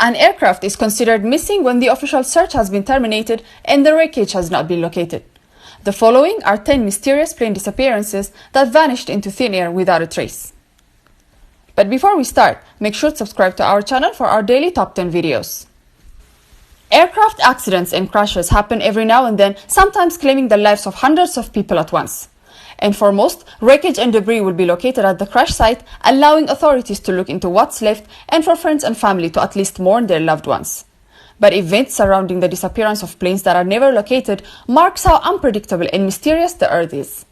An aircraft is considered missing when the official search has been terminated and the wreckage has not been located. The following are 10 mysterious plane disappearances that vanished into thin air without a trace. But before we start, make sure to subscribe to our channel for our daily top 10 videos. Aircraft accidents and crashes happen every now and then, sometimes claiming the lives of hundreds of people at once. And for most, wreckage and debris will be located at the crash site, allowing authorities to look into what's left and for friends and family to at least mourn their loved ones. But events surrounding the disappearance of planes that are never located marks how unpredictable and mysterious the Earth is.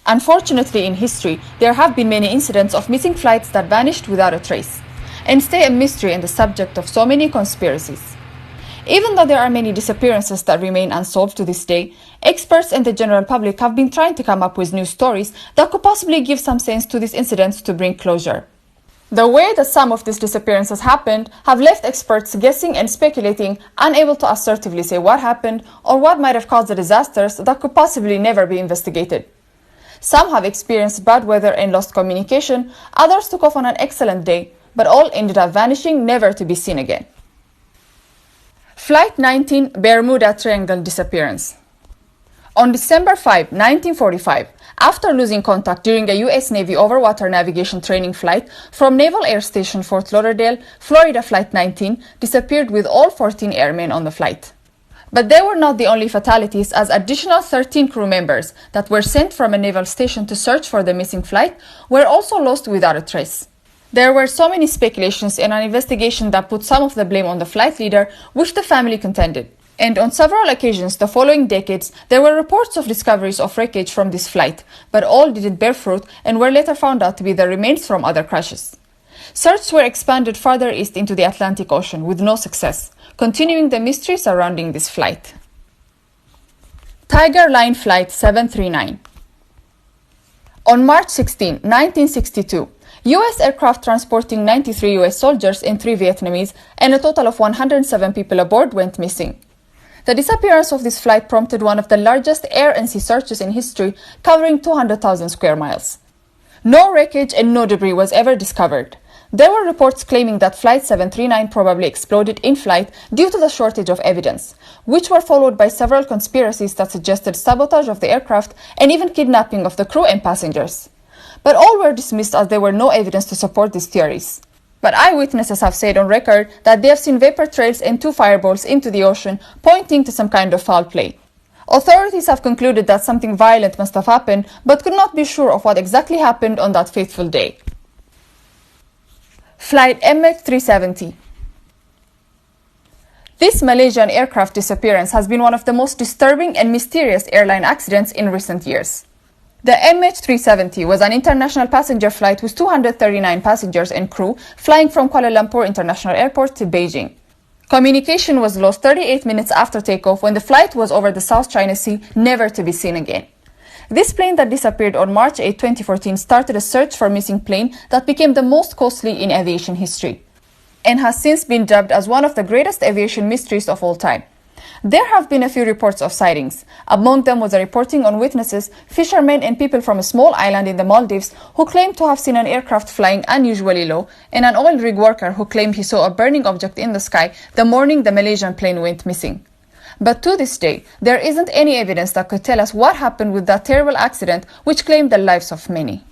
Unfortunately, in history, there have been many incidents of missing flights that vanished without a trace, and stay a mystery and the subject of so many conspiracies. Even though there are many disappearances that remain unsolved to this day, experts and the general public have been trying to come up with new stories that could possibly give some sense to these incidents to bring closure. The way that some of these disappearances happened have left experts guessing and speculating, unable to assertively say what happened or what might have caused the disasters that could possibly never be investigated. Some have experienced bad weather and lost communication, others took off on an excellent day, but all ended up vanishing, never to be seen again. Flight 19 Bermuda Triangle disappearance. On December 5, 1945, after losing contact during a U.S. Navy overwater navigation training flight from Naval Air Station Fort Lauderdale, Florida, Flight 19 disappeared with all 14 airmen on the flight. But they were not the only fatalities, as additional 13 crew members that were sent from a naval station to search for the missing flight were also lost without a trace. There were so many speculations in an investigation that put some of the blame on the flight leader, which the family contended. And on several occasions the following decades, there were reports of discoveries of wreckage from this flight, but all didn't bear fruit and were later found out to be the remains from other crashes. Searches were expanded farther east into the Atlantic Ocean with no success, continuing the mystery surrounding this flight. Tiger Line Flight 739. On March 16, 1962, U.S. aircraft transporting 93 U.S. soldiers and 3 Vietnamese and a total of 107 people aboard went missing. The disappearance of this flight prompted one of the largest air and sea searches in history, covering 200,000 square miles. No wreckage and no debris was ever discovered. There were reports claiming that Flight 739 probably exploded in flight due to the shortage of evidence, which were followed by several conspiracies that suggested sabotage of the aircraft and even kidnapping of the crew and passengers. But all were dismissed as there were no evidence to support these theories. But eyewitnesses have said on record that they have seen vapor trails and 2 fireballs into the ocean, pointing to some kind of foul play. Authorities have concluded that something violent must have happened, but could not be sure of what exactly happened on that fateful day. Flight mh370. This Malaysian aircraft disappearance has been one of the most disturbing and mysterious airline accidents in recent years. The mh370 was an international passenger flight with 239 passengers and crew flying from Kuala Lumpur International Airport to Beijing. Communication was lost 38 minutes after takeoff when the flight was over the South China Sea, never to be seen again. This plane that disappeared on March 8, 2014 started a search for missing plane that became the most costly in aviation history, and has since been dubbed as one of the greatest aviation mysteries of all time. There have been a few reports of sightings. Among them was a reporting on witnesses, fishermen and people from a small island in the Maldives who claimed to have seen an aircraft flying unusually low, and an oil rig worker who claimed he saw a burning object in the sky the morning the Malaysian plane went missing. But to this day, there isn't any evidence that could tell us what happened with that terrible accident which claimed the lives of many.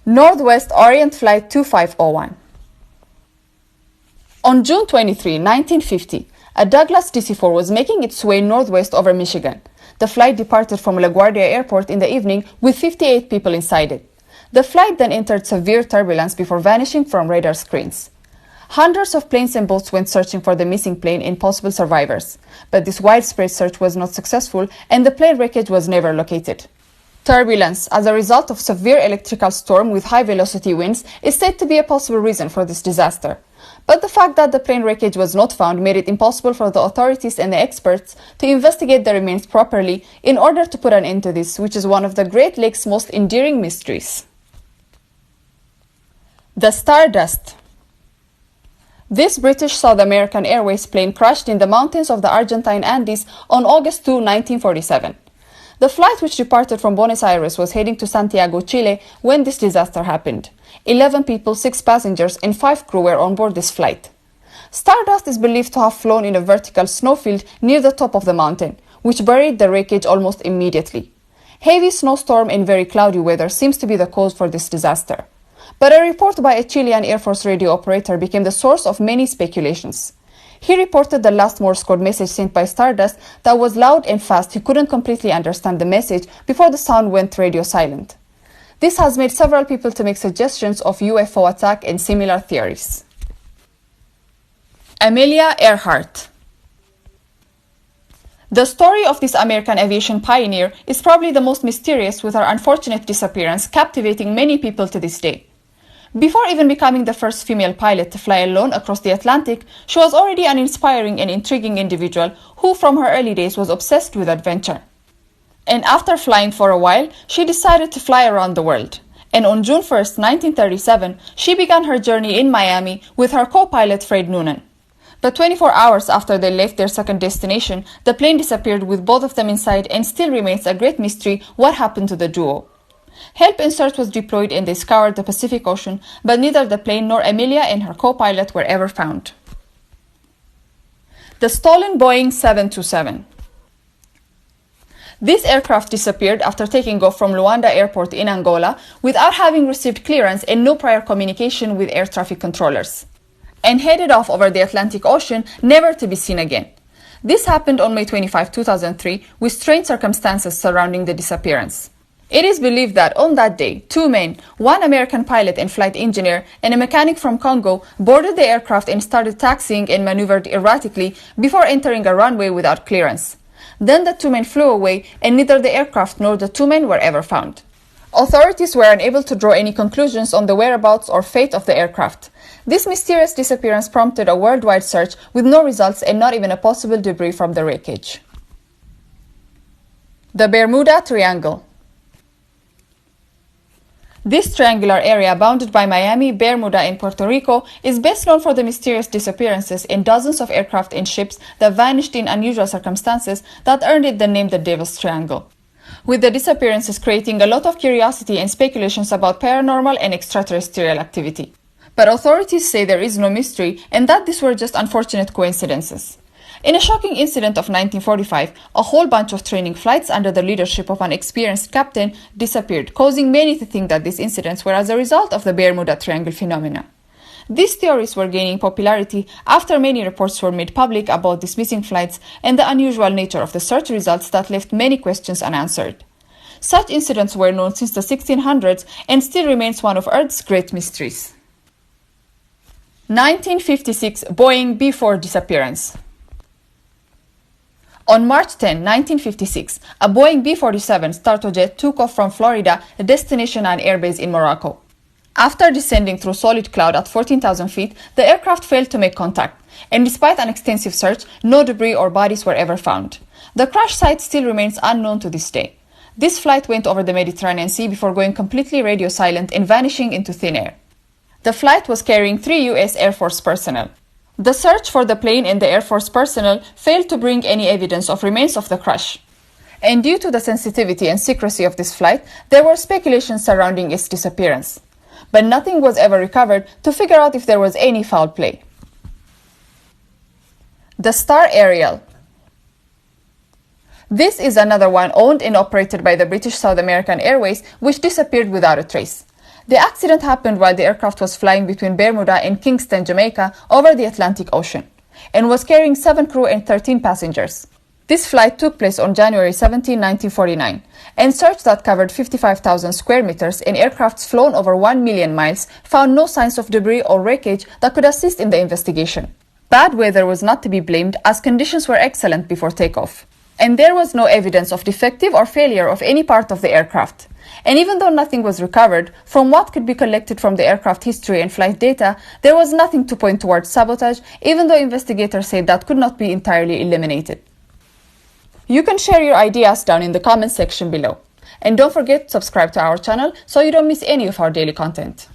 Northwest Orient Flight 2501. On June 23, 1950, a Douglas DC-4 was making its way northwest over Michigan. The flight departed from LaGuardia Airport in the evening with 58 people inside it. The flight then entered severe turbulence before vanishing from radar screens. Hundreds of planes and boats went searching for the missing plane and possible survivors, but this widespread search was not successful and the plane wreckage was never located. Turbulence, as a result of severe electrical storm with high-velocity winds, is said to be a possible reason for this disaster. But the fact that the plane wreckage was not found made it impossible for the authorities and the experts to investigate the remains properly in order to put an end to this, which is one of the Great Lakes' most enduring mysteries. The Stardust. This British South American Airways plane crashed in the mountains of the Argentine Andes on August 2, 1947. The flight, which departed from Buenos Aires, was heading to Santiago, Chile, when this disaster happened. 11 people, 6 passengers, and 5 crew were on board this flight. Stardust is believed to have flown in a vertical snowfield near the top of the mountain, which buried the wreckage almost immediately. Heavy snowstorm and very cloudy weather seems to be the cause for this disaster. But a report by a Chilean Air Force radio operator became the source of many speculations. He reported the last Morse code message sent by Stardust that was loud and fast. He couldn't completely understand the message before the sound went radio silent. This has made several people to make suggestions of UFO attack and similar theories. Amelia Earhart. The story of this American aviation pioneer is probably the most mysterious, with her unfortunate disappearance captivating many people to this day. Before even becoming the first female pilot to fly alone across the Atlantic, she was already an inspiring and intriguing individual who from her early days was obsessed with adventure. And after flying for a while, she decided to fly around the world. And on June 1st, 1937, she began her journey in Miami with her co-pilot Fred Noonan. But 24 hours after they left their second destination, the plane disappeared with both of them inside, and still remains a great mystery what happened to the duo. Help and search was deployed and they scoured the Pacific Ocean, but neither the plane nor Amelia and her co-pilot were ever found. The stolen Boeing 727. This aircraft disappeared after taking off from Luanda Airport in Angola without having received clearance and no prior communication with air traffic controllers, and headed off over the Atlantic Ocean, never to be seen again. This happened on May 25, 2003, with strange circumstances surrounding the disappearance. It is believed that on that day, two men, one American pilot and flight engineer and a mechanic from Congo, boarded the aircraft and started taxiing and maneuvered erratically before entering a runway without clearance. Then the two men flew away, and neither the aircraft nor the two men were ever found. Authorities were unable to draw any conclusions on the whereabouts or fate of the aircraft. This mysterious disappearance prompted a worldwide search with no results and not even a possible debris from the wreckage. The Bermuda Triangle. This triangular area bounded by Miami, Bermuda, and Puerto Rico is best known for the mysterious disappearances in dozens of aircraft and ships that vanished in unusual circumstances that earned it the name the Devil's Triangle, with the disappearances creating a lot of curiosity and speculations about paranormal and extraterrestrial activity. But authorities say there is no mystery and that these were just unfortunate coincidences. In a shocking incident of 1945, a whole bunch of training flights under the leadership of an experienced captain disappeared, causing many to think that these incidents were as a result of the Bermuda Triangle phenomena. These theories were gaining popularity after many reports were made public about these missing flights and the unusual nature of the search results that left many questions unanswered. Such incidents were known since the 1600s and still remains one of Earth's great mysteries. 1956 Boeing B-4 disappearance. On March 10, 1956, a Boeing B-47 startojet took off from Florida, a destination and airbase in Morocco. After descending through solid cloud at 14,000 feet, the aircraft failed to make contact, and despite an extensive search, no debris or bodies were ever found. The crash site still remains unknown to this day. This flight went over the Mediterranean Sea before going completely radio silent and vanishing into thin air. The flight was carrying 3 U.S. Air Force personnel. The search for the plane and the Air Force personnel failed to bring any evidence of remains of the crash. And due to the sensitivity and secrecy of this flight, there were speculations surrounding its disappearance. But nothing was ever recovered to figure out if there was any foul play. The Star Arial. This is another one owned and operated by the British South American Airways, which disappeared without a trace. The accident happened while the aircraft was flying between Bermuda and Kingston, Jamaica, over the Atlantic Ocean, and was carrying 7 crew and 13 passengers. This flight took place on January 17, 1949, and search that covered 55,000 square meters and aircrafts flown over 1 million miles found no signs of debris or wreckage that could assist in the investigation. Bad weather was not to be blamed, as conditions were excellent before takeoff, and there was no evidence of defective or failure of any part of the aircraft. And even though nothing was recovered, from what could be collected from the aircraft history and flight data, there was nothing to point towards sabotage, even though investigators said that could not be entirely eliminated. You can share your ideas down in the comment section below. And don't forget to subscribe to our channel so you don't miss any of our daily content.